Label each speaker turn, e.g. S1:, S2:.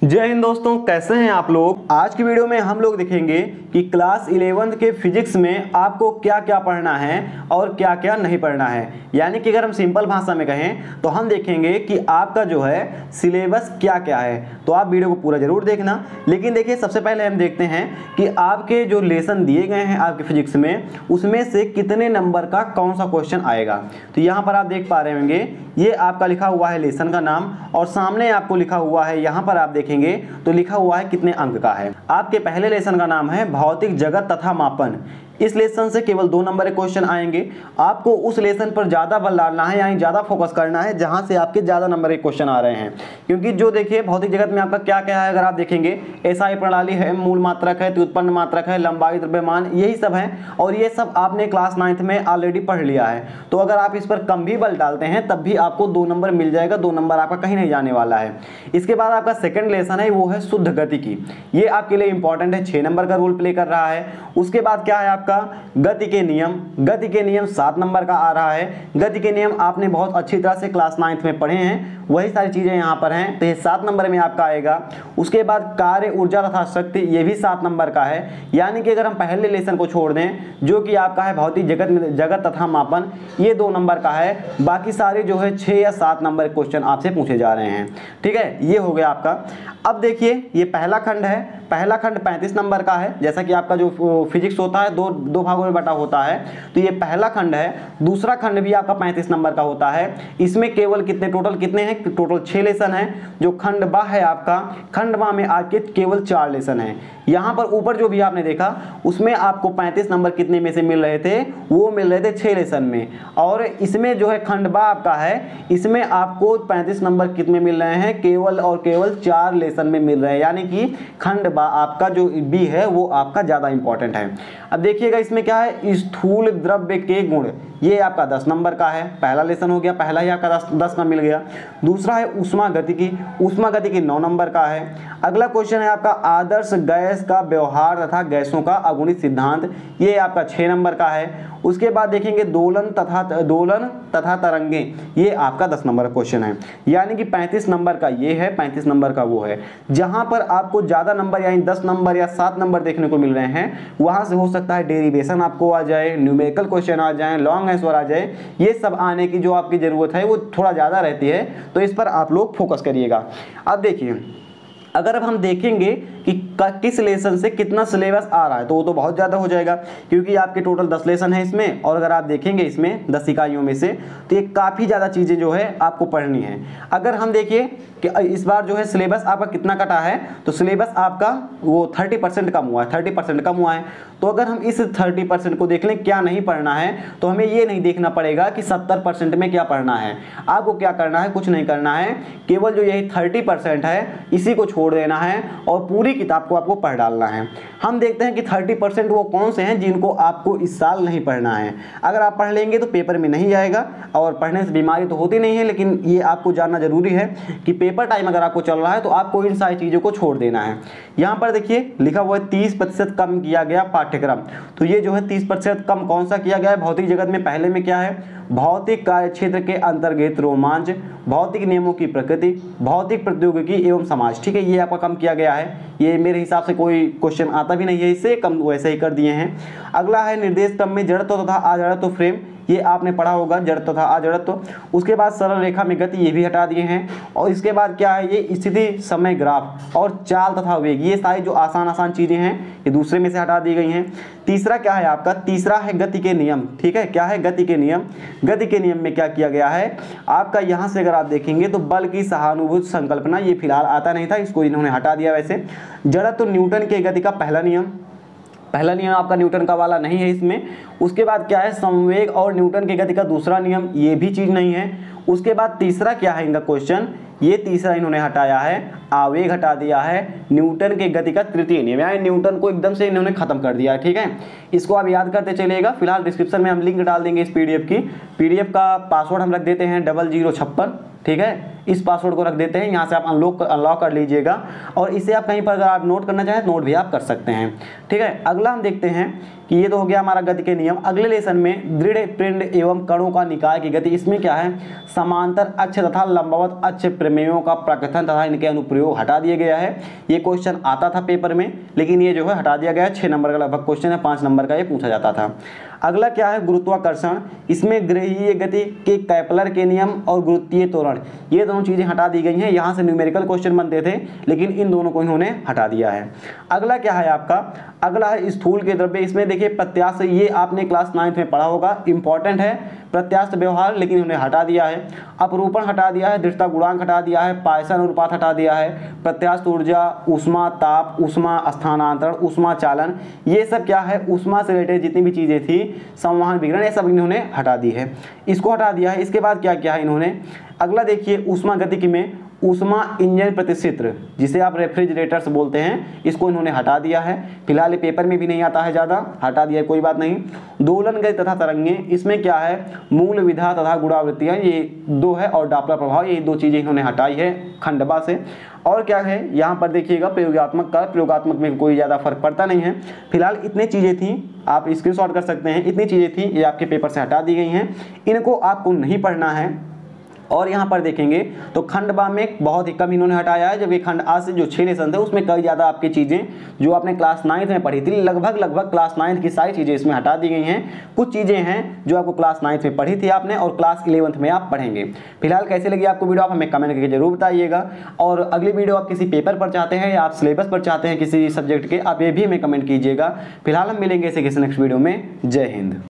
S1: जय हिंद दोस्तों, कैसे हैं आप लोग। आज की वीडियो में हम लोग देखेंगे कि क्लास 11th के फिजिक्स में आपको क्या क्या पढ़ना है और क्या क्या नहीं पढ़ना है। यानी कि अगर हम सिंपल भाषा में कहें तो हम देखेंगे कि आपका जो है सिलेबस क्या क्या है। तो आप वीडियो को पूरा जरूर देखना। लेकिन देखिए, सबसे पहले हम देखते हैं कि आपके जो लेसन दिए गए हैं आपके फिजिक्स में, उसमें से कितने नंबर का कौन सा क्वेश्चन आएगा। तो यहाँ पर आप देख पा रहे होंगे, ये आपका लिखा हुआ है लेसन का नाम, और सामने आपको लिखा हुआ है, यहाँ पर आप देखेंगे तो लिखा हुआ है कितने अंक का है। आपके पहले लेसन का नाम है भौतिक जगत तथा मापन। इस लेसन से केवल 2 नंबर के क्वेश्चन आएंगे। आपको उस लेसन पर ज्यादा बल डालना है, यानी ज्यादा फोकस करना है जहां से आपके ज्यादा नंबर के क्वेश्चन आ रहे हैं। क्योंकि जो देखिए भौतिक जगत में आपका क्या क्या है, अगर आप देखेंगे एसआई प्रणाली है, मूल मात्रक है, व्युत्पन्न मात्रक है, लंबाई, द्रव्यमान, यही सब है। और ये सब आपने क्लास 9th में ऑलरेडी पढ़ लिया है। तो अगर आप इस पर कम भी बल डालते हैं तब भी आपको 2 नंबर मिल जाएगा। 2 नंबर आपका कहीं नहीं जाने वाला है। इसके बाद आपका सेकंड लेसन है, वो है शुद्ध गतिकी। ये आपके लिए इंपॉर्टेंट है, 6 नंबर का रोल प्ले कर रहा है। उसके बाद क्या है आपका गति के नियम। गति के नियम 7 नंबर का आ रहा है। गति के नियम आपने बहुत अच्छी तरह से क्लास 9th में पढ़े हैं, वही सारी चीजें यहाँ पर हैं, तो ये 7 नंबर में आपका आएगा। उसके बाद कार्य, ऊर्जा तथा शक्ति, ये भी 7 नंबर का है। यानी कि अगर हम पहले लेसन को छोड़ दें जो कि आपका है भौतिक जगत तथा मापन, ये 2 नंबर का है। बाकी सारे जो है 6 या 7 नंबर क्वेश्चन आपसे पूछे जा रहे हैं। ठीक है, ये हो गया आपका। अब देखिए, ये पहला खंड है। पहला खंड 35 नंबर का है। जैसा कि आपका जो फिजिक्स होता है दो भागों में बटा होता है, तो ये पहला खंड है। दूसरा खंड भी आपका 35 नंबर का होता है। इसमें केवल टोटल कितने हैं? टोटल 6 लेसन है। जो खंड बा है आपका, खंड बा में आपके केवल 4 लेसन है। यहाँ पर ऊपर जो भी आपने देखा उसमें आपको 35 नंबर कितने में से मिल रहे थे? वो मिल रहे थे 6 लेसन में। और इसमें जो है खंड बा आपका है, इसमें आपको 35 नंबर कितने मिल रहे हैं? केवल और केवल 4 लेसन में मिल रहे हैं। यानी कि खंड बा आपका जो बी है वो आपका ज्यादा इंपॉर्टेंट है। अब देखिएगा इसमें क्या है, स्थूल द्रव्य के गुण, ये आपका 10 नंबर का है। पहला लेसन हो गया, पहला ही आपका 10 का मिल गया। दूसरा है ऊष्मा गतिकी। ऊष्मा गतिकी 9 नंबर का है। अगला क्वेश्चन है आपका आदर्श गैस का व्यवहार तथा गैसों का अगुणित सिद्धांत, ये आपका 6 नंबर का है। उसके बाद देखेंगे दोलन तथा तरंगे, ये आपका 10 नंबर का क्वेश्चन है। यानी कि 35 नंबर का ये है, 35 नंबर का वो है। जहां पर आपको ज्यादा नंबर यानी 10 नंबर या 7 नंबर देखने को मिल रहे हैं, वहां से हो सकता है डेरिवेशन आपको आ जाए, न्यूमेरिकल क्वेश्चन आ जाए, लॉन्ग आंसर आ जाए। ये सब आने की जो आपकी जरूरत है वो थोड़ा ज्यादा रहती है, तो इस पर आप लोग फोकस करिएगा। अब देखिए, अगर अब हम देखेंगे कि किस लेसन से कितना सिलेबस आ रहा है, तो वो तो बहुत ज़्यादा हो जाएगा, क्योंकि आपके टोटल 10 लेसन है इसमें। और अगर आप देखेंगे इसमें 10 इकाइयों में से, तो ये काफ़ी ज़्यादा चीज़ें जो है आपको पढ़नी है। अगर हम देखिए कि इस बार जो है सिलेबस आपका कितना कटा है, तो सिलेबस आपका वो 30% कम हुआ है, 30% कम हुआ है। तो अगर हम इस 30% को देख लें क्या नहीं पढ़ना है, तो हमें ये नहीं देखना पड़ेगा कि 70% में क्या पढ़ना है। आपको क्या करना है? कुछ नहीं करना है, केवल जो यही 30% है इसी को छोड़ देना है और पूरी किताब को आपको पढ़ डालना है। हम देखते हैं कि 30% वो कौन से हैं जिनको आपको इस साल नहीं पढ़ना है। अगर आप पढ़ लेंगे तो पेपर में नहीं जाएगा, और पढ़ने से बीमारी तो होती नहीं है, लेकिन ये आपको जानना जरूरी है कि पेपर टाइम अगर आपको चल रहा है तो आपको इन सारी चीज़ों को छोड़ देना है। यहाँ पर देखिए लिखा हुआ है 30% कम किया गया पाठ्यक्रम। तो ये जो है 30% कम कौन सा किया गया है भौतिक जगत में? पहले में क्या है? भौतिक कार्य क्षेत्र के अंतर्गत रोमांच, भौतिक नियमों की प्रकृति, भौतिक प्रौद्योगिकी एवं समाज। ठीक है, ये आपका कम किया गया है। ये मेरे हिसाब से कोई क्वेश्चन आता भी नहीं है इससे कम, वैसे ही कर दिए हैं। अगला है निर्देश क्रम में जड़त्व तथा अजड़त्व फ्रेम, ये आपने पढ़ा होगा, जड़त्व तथा अजड़त्व। उसके बाद सरल रेखा में गति, ये भी हटा दिए हैं। और इसके बाद क्या है, ये स्थिति समय ग्राफ और चाल तथा वेग, ये सारी जो आसान चीजें हैं ये दूसरे में से हटा दी गई हैं। तीसरा क्या है आपका? तीसरा है गति के नियम। ठीक है, क्या है? गति के नियम। गति के नियम में क्या किया गया है आपका? यहाँ से अगर आप देखेंगे तो बल की सहानुभूति संकल्पना, ये फिलहाल आता नहीं था, इसको इन्होंने हटा दिया। वैसे जड़त्व तो न्यूटन के गति का पहला नियम आपका न्यूटन का वाला नहीं है इसमें। उसके बाद क्या है? संवेग और न्यूटन के गति का दूसरा नियम, ये भी चीज नहीं है। उसके बाद तीसरा क्या है इनका क्वेश्चन? ये तीसरा इन्होंने हटाया है, आवेग हटा दिया है, न्यूटन के गति का तृतीय नियम, यानी न्यूटन को एकदम से इन्होंने खत्म कर दिया है। ठीक है, इसको आप याद करते चलिएगा। फिलहाल डिस्क्रिप्शन में हम लिंक डाल देंगे इस पीडीएफ की। पीडीएफ का पासवर्ड हम रख देते हैं 0056। ठीक है, इस पासवर्ड को रख देते हैं, यहाँ से आप अनलॉक कर लीजिएगा। और इसे आप कहीं पर अगर आप नोट करना चाहें नोट भी आप कर सकते हैं। ठीक है, अगला हम देखते हैं कि ये तो हो गया हमारा गति के नियम। अगले लेसन में दृढ़ पिंड एवं कणों का निकाय की गति, इसमें क्या है? समांतर अक्ष तथा लंबवत अक्ष प्रमेयों का प्रकथन तथा इनके अनुप्रयोग हटा दिया गया है। ये क्वेश्चन आता था पेपर में, लेकिन ये जो है हटा दिया गया है। 6 नंबर का लगभग क्वेश्चन है, 5 नंबर का ये पूछा जाता था। अगला क्या है, गुरुत्वाकर्षण। इसमें ग्रहीय गति के कैपलर के नियम और गुरुत्वीय त्वरण, ये दोनों चीजें हटा दी गई हैं। यहाँ से न्यूमेरिकल क्वेश्चन बनते थे, लेकिन इन दोनों को इन्होंने हटा दिया है। अगला क्या है आपका, अगला है स्थूल के द्रव्य। इसमें देखिए प्रत्यास्थ, ये आपने क्लास 9th में पढ़ा होगा, इंपॉर्टेंट है प्रत्यास्थ व्यवहार, लेकिन इन्होंने हटा दिया है। अपरूपण हटा दिया है, दृढ़ता गुणांक हटा दिया है, पायसन अनुपात हटा दिया है, प्रत्यास्थ ऊर्जा, ऊष्मा ताप, ऊष्मा स्थानांतरण, ऊष्मा चालन, ये सब क्या है ऊष्मा से रिलेटेड जितनी भी चीजें थी, संवहन विकिरण, ये सब इन्होंने हटा दी है, इसको हटा दिया है। इसके बाद क्या क्या है इन्होंने, अगला देखिए ऊष्मा गतिकी में ऊष्मा इंजन प्रतिचित्र, जिसे आप रेफ्रिजरेटर्स बोलते हैं, इसको इन्होंने हटा दिया है। फिलहाल ये पेपर में भी नहीं आता है ज़्यादा, हटा दिया है, कोई बात नहीं। दोलन गति तथा तरंगे, इसमें क्या है मूल विधा तथा गुणावृत्तियाँ, ये 2 है, और डॉपलर प्रभाव, ये 2 चीज़ें इन्होंने हटाई है खंडबा से। और क्या है यहाँ पर देखिएगा प्रयोगात्मक का, प्रयोगात्मक में कोई ज़्यादा फर्क पड़ता नहीं है। फिलहाल इतनी चीज़ें थी, आप स्क्रीनशॉट कर सकते हैं, इतनी चीज़ें थी, ये आपके पेपर से हटा दी गई हैं, इनको आपको नहीं पढ़ना है। और यहाँ पर देखेंगे तो खंड बा में बहुत ही कम इन्होंने हटाया है, जबकि खंड आ से जो 6 लेसन थे उसमें कई ज़्यादा आपकी चीज़ें जो आपने क्लास 9th में पढ़ी थी, लगभग क्लास 9th की सारी चीज़ें इसमें हटा दी गई हैं। कुछ चीज़ें हैं जो आपको क्लास 9th में पढ़ी थी आपने, और क्लास 11th में आप पढ़ेंगे। फिलहाल कैसे लगी आपको वीडियो, आप हमें कमेंट करके जरूर बताइएगा। और अगली वीडियो आप किसी पेपर पर चाहते हैं या आप सिलेबस पर चाहते हैं किसी सब्जेक्ट के, आप ये भी हमें कमेंट कीजिएगा। फिलहाल हम मिलेंगे इसे किसी नेक्स्ट वीडियो में। जय हिंद।